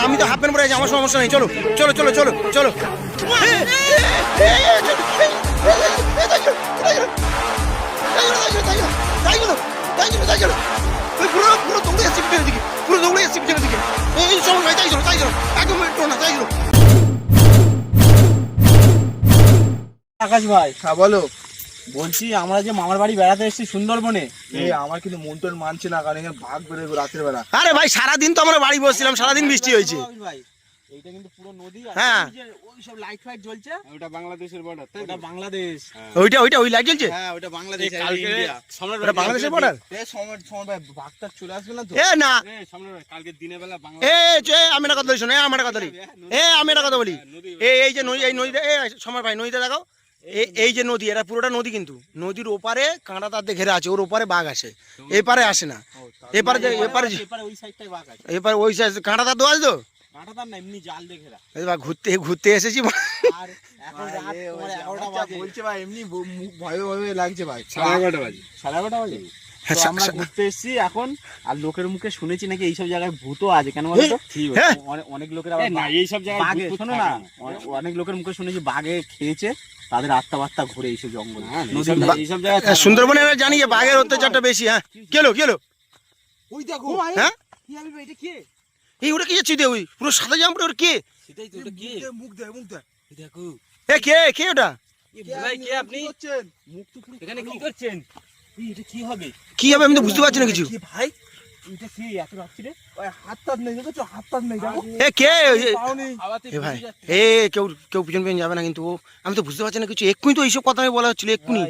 আমি তো half pant পরে আছি, আমার সমস্যা নেই। চলো চলো চলো চলো চলো। পুরো দৌড়ে আসছি পিছনের দিকে, পুরো দৌড়ে আসছি পিছনের দিকে। এই সময় ভাই তাই চলো তাই চলো, একদম মেট্রো না, তাই চলো। আকাশ ভাই, হ্যাঁ বলো। বলছি আমরা যে মামার বাড়ি বেড়াতে এসেছি সুন্দরবনে, আমার কিন্তু মন টন মানছে না, কারণ এখানে ভাগ বেরোবে রাতের বেলা। আরে ভাই সারাদিন তো আমরা বাড়ি বসছিলাম, সারাদিন বৃষ্টি হয়েছে। ভাই এইটা কিন্তু পুরো নদী, হ্যাঁ ওই সব লাইট ফাইট জ্বলছে, ওটা বাংলাদেশের বর্ডার, তাই ওটা বাংলাদেশ। ওইটা ওইটা ওই লাইট জ্বলছে। হ্যাঁ ওটা বাংলাদেশ, ওটা বাংলাদেশের বর্ডার। ভাগটা চলে আসবে না তো? এ না কালকে দিনের বেলা আমি একটা কথা বলি, শোনো, আমি একটা কথা বলি, আমি একটা কথা বলি। এই যে নদী, এই নদীটা, সমর ভাই নদীটা দেখাও। এই যে নদী, এটা পুরোটা নদী, কিন্তু নদীর ওপারে কাঁটা তার দিয়ে ঘেরা আছে, ওর ওপারে বাঘ আসে, এপারে আসে না। এপারে ওই সাইডটাই বাঘ আছে, এপারে ওই সাইড কাঁটা তার দেওয়া আছে তো, কাঁটাতার না, এমনি জাল দিয়ে ঘেরা। ঘুরতে ঘুরতে এসেছি। আর এখন রাত তোমার 11টা বাজে বলছে ভাই, এমনি ভয় ভয় লাগছে ভাই। 11:30 বাজে। 11:30 বাজে। তো আমরা ঘুরতে এসেছি এখন, আর লোকের মুখে শুনেছি নাকি এইসব জায়গায় ভূতও আছে। কেন বলো তো? অনেক লোকের আবার না এইসব জায়গায় বাঘে, ভূত শোনো না, অনেক লোকের মুখে শুনেছি বাঘে খেয়েছে, তাদের আত্মা বাত্তা ঘুরে এইসব জঙ্গল। এইসব জায়গায় সুন্দরবনে জানি যে বাঘের অত্যাচারটা বেশি। হ্যাঁ কেলো কেলো, ওই দেখো। হ্যাঁ এটা কি? এই ওটা কি যাচ্ছি ওই পুরো সাদা জামা পরে, ওর কে? সেটাই তো, এটা কি? মুখ দেয় মুখ দেয়। দেখো এ কে কে ওটা? ভাই কে আপনি? মুখ তো এখানে কি করছেন? এটা কি হবে? কি হবে আমি তো বুঝতে পারছি না কিছু। কি ভাই, এটা কি এত রাত্রিরে? ওই হাত টাত নেই, দেখো হাত টাত নেই, দেখো। এ কে? পাও নেই। এ ভাই কেউ কেউ পিছন পিছন যাবে না কিন্তু। আমি তো বুঝতে পারছি না কিছু। এক্ষুনি তো এইসব কথা আমি বলা হচ্ছিল, এক্ষুনি।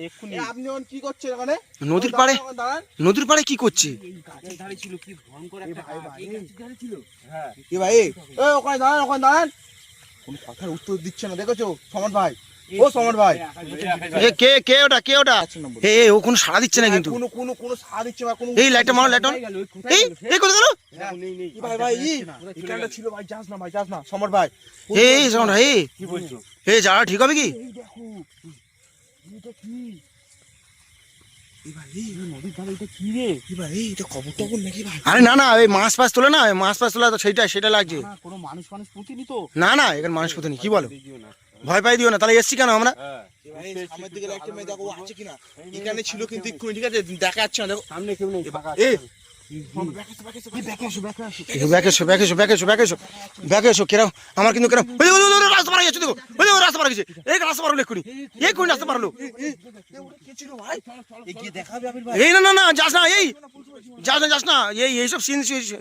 আপনি এখন কি করছেন ওখানে? নদীর পাড়ে, দাঁড়ান। নদীর পাড়ে কি করছে? গাছের ধারে ছিল, কি ভয়ঙ্কর একটা ভাই, ভাই। এই গাছের ধারে ছিল। হ্যাঁ কি ভাই, ওখানে দাঁড়ান, ওখানে দাঁড়ান। কোনো কথার উত্তর দিচ্ছে না, দেখেছো সমর ভাই? ও সমর ভাই, এ কে কে ওটা, কে ওটা? আচ্ছা নম্বর। ও কোনো সাড়া দিচ্ছে না কিন্তু। কোনো সাড়া দিচ্ছে না, কোনো। এই লাইটটা মারো, লাইট অন। এই কোথায় গেল? কি ভাই ভাই, এখানটা ছিল ভাই, যাস না ভাই, যাস না সমর ভাই। এই শোন ভাই, কি বলছো? যারা ঠিক হবে কি? এই দেখো, এটা কি? এই ভাই, এই নদীর ধারে এটা কি রে? কি ভাই, এটা কবর টবর নাকি ভাই? আরে না না, এই মাছ ফাছ তোলে না, মাছ ফাছ তোলা তো সেটা লাগছে। না কোনো মানুষ পুঁতিনি তো? না না, এখানে মানুষ কোথায় নেই। কি বলো, ভয় পাই দিও না। তাহলে এসছি কেন আমরা? ভাই সামনের দিকে একটা মেয়ে দেখো আছে কিনা। এখানে ছিল কিন্তু এক্ষুনি, ঠিক আছে, দেখা যাচ্ছে না, দেখো সামনে কেউ নেই, ফাঁকা এই আছে। ব্যাকে এসো কেরাম, আমার কিন্তু কেরাম রাস্তা পারা গেছে। দেখো রাস্তা পারা গেছে, এই রাস্তা পারলো এক্ষুনি, এক্ষুনি রাস্তা পারলো। কে ছিল ভাই? এগিয়ে দেখাবে আবির ভাই। এই না না না, যাস না, যাস না। এইসব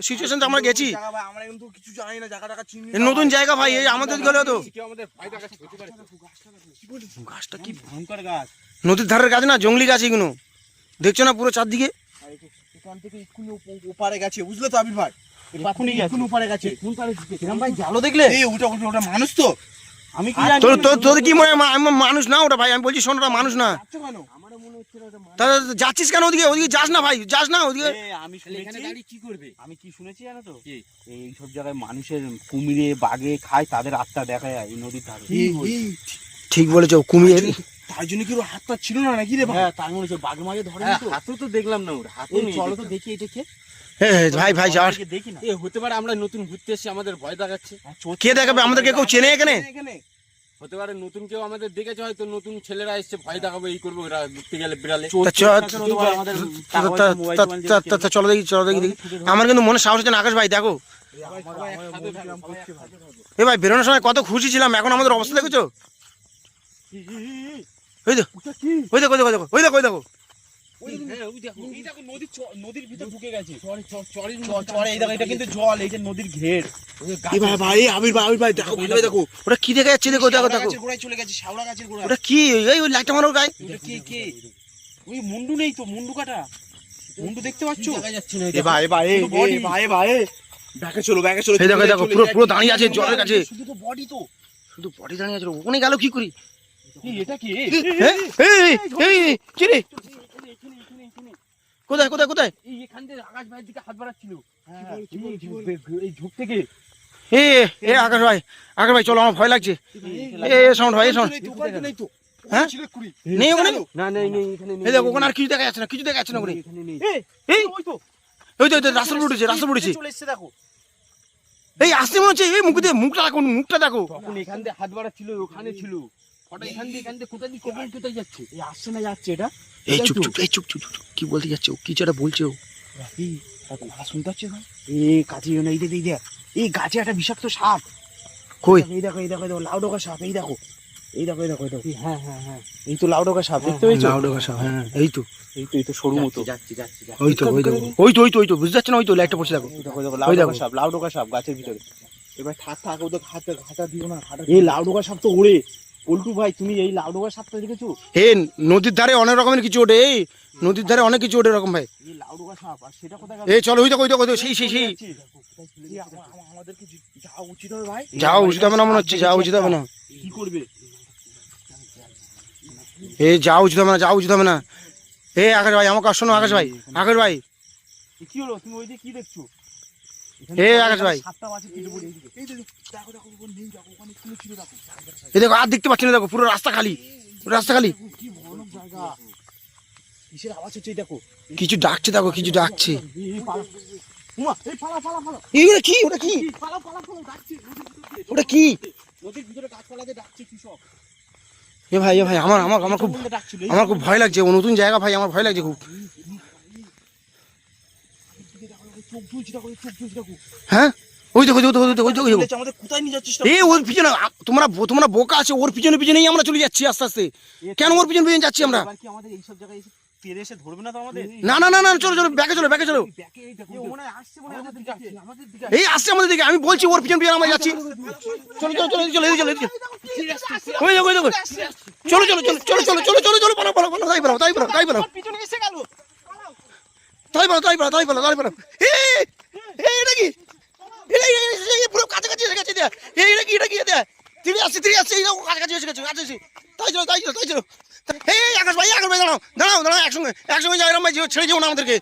সিচুয়েশন আমরা গেছি। জায়গা ভাই, আমরা কিন্তু কিছু জানি না, জায়গা চিনি এই নতুন জায়গা ভাই, এই আমাদের গেলেও তো। আমাদের ভয় দেখাচ্ছে, হতে পারে। গাছটা কি ভয়ঙ্কর গাছ। নদীর ধারের গাছ না, জঙ্গলি গাছ এগুলো, দেখছো না পুরো চারদিকে। এখান থেকে এক্ষুনি ওপারে গেছে, বুঝলে তো আবির ভাই? এক্ষুনি উপরে গেছে। কোন পারে কিরম ভাই জালো দেখলে? এই ওটা মানুষ তো। আমি কি জানি? তোর কি মনে হয় মানুষ না ওটা? ভাই আমি বলছি শোন, ওটা মানুষ না। আমারও মনে হচ্ছে না ওটা মানুষ। তা যাচ্ছিস কেন ওদিকে? ওদিকে যাস না ভাই, যাস না ওদিকে। আমি এখানে দাঁড়িয়ে কি করবে? আমি কি শুনেছি জানো তো? এই সব জায়গায় মানুষের কুমিরে বাঘে খায়, তাদের আত্মা দেখা যায় এই নদীর ধারে। ঠিক বলেছো, কুমির। তার জন্য কি ওর হাতটা ছিল না নাকি রে ভাই? হ্যাঁ তার মনে হচ্ছে বাঘ মাঝে ধরে তো। হাতও তো দেখলাম না ওর হাত। চলো তো দেখি এটা কে। ভাই যাওয়ার দেখি না। হতে পারে আমরা নতুন ঘুরতে এসেছি, আমাদের ভয় দেখাচ্ছে। কে দেখাবে আমাদেরকে? কেউ চেনে এখানে? হতে পারে নতুন কেউ আমাদের দেখেছে, হয়তো নতুন ছেলেরা এসছে, ভয় দেখাবো, এই করবো, ওরা ঘুরতে গেলে বিড়ালে। চলো দেখি আমার কিন্তু মনে সাহস হচ্ছে না। আকাশ ভাই দেখো, এ ভাই বেরোনোর সময় কত খুশি ছিলাম, এখন আমাদের অবস্থা দেখেছো? ওই দেখো ওই দেখো ওই দেখো ওই দেখো। নদীর ভিতরে ঢুকে গেছে। এটা কিন্তু জল, এই যে নদীর ঘের। ভাই আবির ভাই দেখো, ভাই দেখো ওটা কি দেখা যাচ্ছে? দেখো দেখো দেখো, গোড়ায় চলে গেছে, শাওড়া গাছের গোড়ায়। ওটা কি? ওই লাইটটা মারো গায়ে। এটা কে? ওই মুন্ডু নেই তো, মুন্ডু কাটা মুন্ডু দেখতে পাচ্ছ? দেখা যাচ্ছে না। ভাই ব্যাকে চলো। এই দেখো দেখো, পুরো দাঁড়িয়ে আছে জলের কাছে। শুধু তো বডি, তো শুধু বডি দাঁড়িয়ে আছে। ওখানে গেল কি করি? এটা কি? কি রে? কোথায় কোথায় কোথায়? এই এখান থেকে আকাশ ভাইয়ের দিকে হাত বাড়াচ্ছিল। এই ঝোপ থেকে। আকাশ ভাই চলো, আমার ভয় লাগছে। সাউন্ড ভাই, সাউন্ড নেই তো। হ্যাঁ নেই ওখানে? না নেই এখানে নেই। এই দেখো ওখানে আর কিছু দেখা যাচ্ছে না, কিছু দেখা যাচ্ছে না ওখানে। এখানে নেই। এই ওই তো রাস্তা উঠেছে, চলে এসেছে দেখো। এই আসতে মনে হচ্ছে, এই মুখটা দেখো, মুখটা দেখো। তখন এখান দিয়ে হাত বাড়াচ্ছিল, ওখানে ছিল হঠাৎ এখান দিয়ে কোথায় দিয়ে কখন কোথায় যাচ্ছে? এই আসছে না যাচ্ছে এটা? এই চুপ চুপ, এই চুপ চুপ চুপ, কি বলতে যাচ্ছে ও? কিছু একটা বলছে ও। এই কথা শুনতে পাচ্ছিস না? এই কাছে না, এই দেখ এই গাছে একটা বিষাক্ত সাপ। কই? এই দেখো লাউডোকা সাপ, এই দেখো এই দেখো এই দেখো এই দেখো। হ্যাঁ হ্যাঁ হ্যাঁ, এই তো লাউডোকা সাপ, দেখতে পেয়েছো? লাউডোকা সাপ, হ্যাঁ এই তো, এই তো সরু মতো। যাচ্ছে ওই তো ওই তো বুঝতে পারছো না? ওই তো লাইটটা পড়ছে দেখো। এই দেখো ওই দেখো। লাউডোকা সাপ গাছের ভিতরে। এবার থাক ওদের হাতা দিও না। এই লাউডোকা সাপ তো ওড়ে। পল্টু ভাই, তুমি এই লাউডোকা সাপটা দেখেছো? এই নদীর ধারে অনেক রকমের কিছু ওঠে, এই নদীর ধারে অনেক কিছু ওঠে এরকম ভাই। এই লাউডোকা সাপ, আর সেটা কোথায় গেল? এই চলো, ওই দেখো সেই আমাদেরকে যাওয়া উচিত হবে ভাই। যাওয়া উচিত হবে না মনে হচ্ছে, যাওয়া উচিত হবে না। কি করবে? এই যাওয়া উচিত হবে না, যাওয়া উচিত হবে না। এই আকাশ ভাই, আমাকে শোনো আকাশ ভাই, আকাশ ভাই, কি হলো? তুমি ওই যে কি দেখছো? এই আকাশ ভাই, সাতটা বাজে পিটে পড়ে এইদিকে। এই দেখো ওখানে নেই, দেখো ওখানে খুলে ছিল, দেখো এই দেখো আর দেখতে পাচ্ছি না, দেখো পুরো রাস্তা খালি, রাস্তা খালি। কি ভয়ানক জায়গা। কিসের আওয়াজ হচ্ছে? এই দেখো কিছু ডাকছে, দেখো কিছু ডাকছে। এই পালা। উমা, এই পালা। ওটা কি? ওটা কি? পালা ডাকছে। ওটা কি? নদীর ভিতরে গাছপালাতে ডাকছে কি সব? এ ভাই আমার খুব ভয় লাগছে। ও নতুন জায়গা ভাই, আমার ভয় লাগছে খুব। চোখ ঝুলছে, দেখো চোখ ঝুলছে, দেখো। হ্যাঁ ওই দেখো, আমাদের কোথায় নিয়ে যাচ্ছিস? এই ওর পিছনে তোমরা বোকা আছে, ওর পিছনেই আমরা চলে যাচ্ছি আস্তে আস্তে। কেন ওর পিছনে যাচ্ছি আমরা? এবার কি আমাদের এইসব জায়গায় এসে তেরে এসে ধরবে না তো আমাদের? না চলো ব্যাকে চলো। ব্যাকে এই দেখো, মনে হয় আসছে, মনে হয় আমাদের দিকে। এই আসছে আমাদের দিকে, আমি বলছি ওর পিছনে আমরা যাচ্ছি। চলো ওই দেখো চলো তাই বলো পিছনে এসে গেল। তাই বলো। এটা কি? পুরো কাছাকাছি এসে গেছে। এটা কি? তিরি আসছে, এই দেখো কাছাকাছি এসে গেছে। তাই চলো। এই আকাশ ভাই দাঁড়াও, একসঙ্গে যাই, এরকম ভাই ছেড়ে যাও না আমাদেরকে।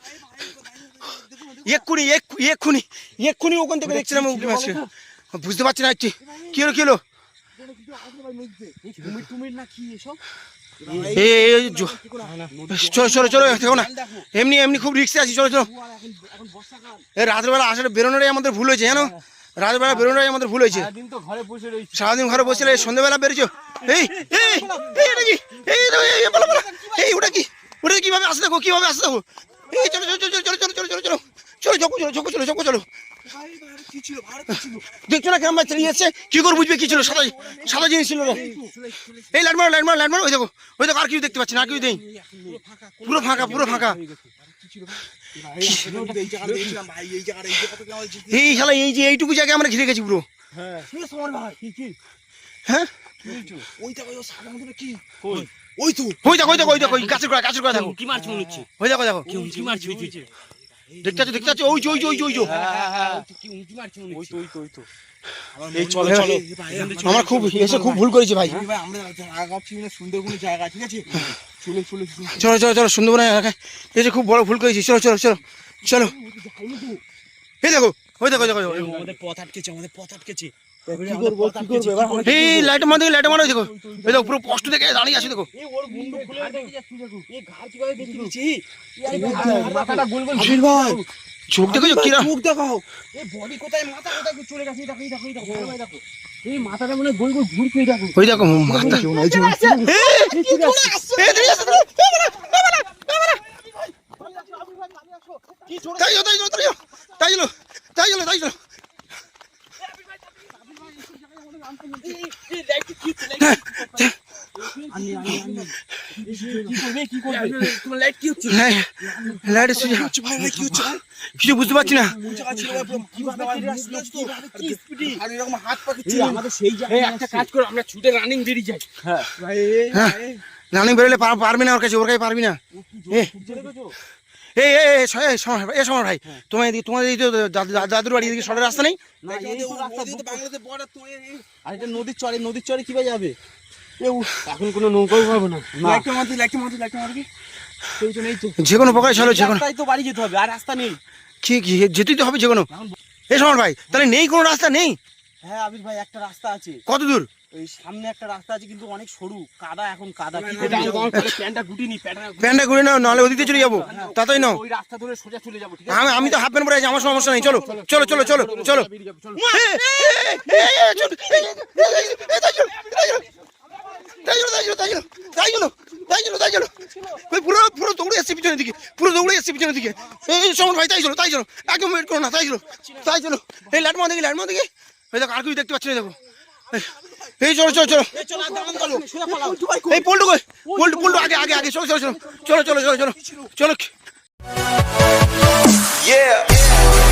এক্ষুনি ওখান থেকে দেখছিলাম উঠে আসছে। বুঝতে পারছি না কি হলো। কুমির না কি এসব? চলো দেখো না, এমনি খুব রিস্কে আছি। চলো এখন বর্ষাকাল। এই রাতের বেলা আসলে বেরোনোটাই আমাদের ভুল হয়েছে, জানো? রাতের বেলা বেরোনোটাই আমাদের ভুল হয়েছে। সারাদিন তো ঘরে বসে রয়েছি। সারাদিন ঘরে বসে সন্ধ্যাবেলা বেরোছো। ওটা কিভাবে আসতে দেখো, এই চলো। দেখছো না কেমন চলে যাচ্ছে? কি করে বুঝবে কি ছিল? সাদা জিনিস ছিল। এই লাইট মারো। ওই দেখো আর কিছু দেখতে পাচ্ছি না, আর কিছু নেই, পুরো ফাঁকা। এই শালা এইটুকু জায়গায় আমরা ঘিরে গেছি পুরো। হ্যাঁ ওই দেখো গাছের গোড়া দেখো। কি মারছি মনে হচ্ছে? ওই দেখো কি মারছি? দেখতে পাচ্ছ ওই কি উঁকি মারছি মনে হচ্ছে? ওই তো। এই চলো আমার খুব ভুল করেছি ভাই। আমরা আগাচ্ছি না সুন্দরবনের জায়গা, ঠিক আছে? চলো সুন্দরবন এসে খুব বড় ভুল করেছি। চলো এই দেখো আমাদের পথ আটকেছে। এই লাইট মারো দেখো। এই দেখো পুরো কষ্ট দেখে দাঁড়িয়ে আছে দেখো। মাথাটা গোল গোল। চোখ দেখো কিরা, চোখ দেখাও। এই বডি কোথায়, মাথা কোথায় চলে গেছে? এই দেখো। এই মাথাটা মনে ঘুর ঘুরছে। দেখো ওই দেখো মাথা। তাই চলো। কিছু বুঝতে পারছি না। একটা কাজ করো, আমরা ছুটে রানিং বেরিয়ে যাই। রানিং বেরোলে পারবি না, ওর কাছে পারবি না। সমর ভাই, তোমাদের এই দাদুর বাড়ি এদিকে সরের রাস্তা নেই? নদীর চরে কিভাবে যাবে? এখন কোনো নৌকাও পাবো না। যে কোনো প্রকারে চলো, যে কোনো তো বাড়ি যেতে হবে, আর রাস্তা নেই। কি যেতেই তো হবে যে কোনো। এই সমর ভাই, তাহলে নেই কোনো রাস্তা নেই? হ্যাঁ আবির ভাই একটা রাস্তা আছে, কত দূর? ওই সামনে একটা রাস্তা আছে কিন্তু অনেক সরু, কাদা এখন কাদা কি এটা আমি তোমার প্যান্টটা গুটিনি, প্যান্টটা ঘুরে নাও, নাহলে ওদিকে চলে যাবো, তাতেই নাও। ওই রাস্তা ধরে সোজা চলে যাবো, ঠিক আমি তো হাফ প্যান্ট পরে আছি, আমার সমস্যা নেই, চলো চলো চলো চলো চলো। পুরো পুরো দৌড়ে এসছে পিছনের দিকে, পুরো দৌড়ে এসছে পিছনের দিকে। এই সমর ভাই, তাই চলো একদম ওয়েট করো না, তাই চলো। এই লাইট মার দিকে এই দেখো, আর কিছু দেখতে পাচ্ছি না, দেখো এই চলো চলো চলো। এই পল্টু কই? পল্টু আগে চলো চলো। Yeah.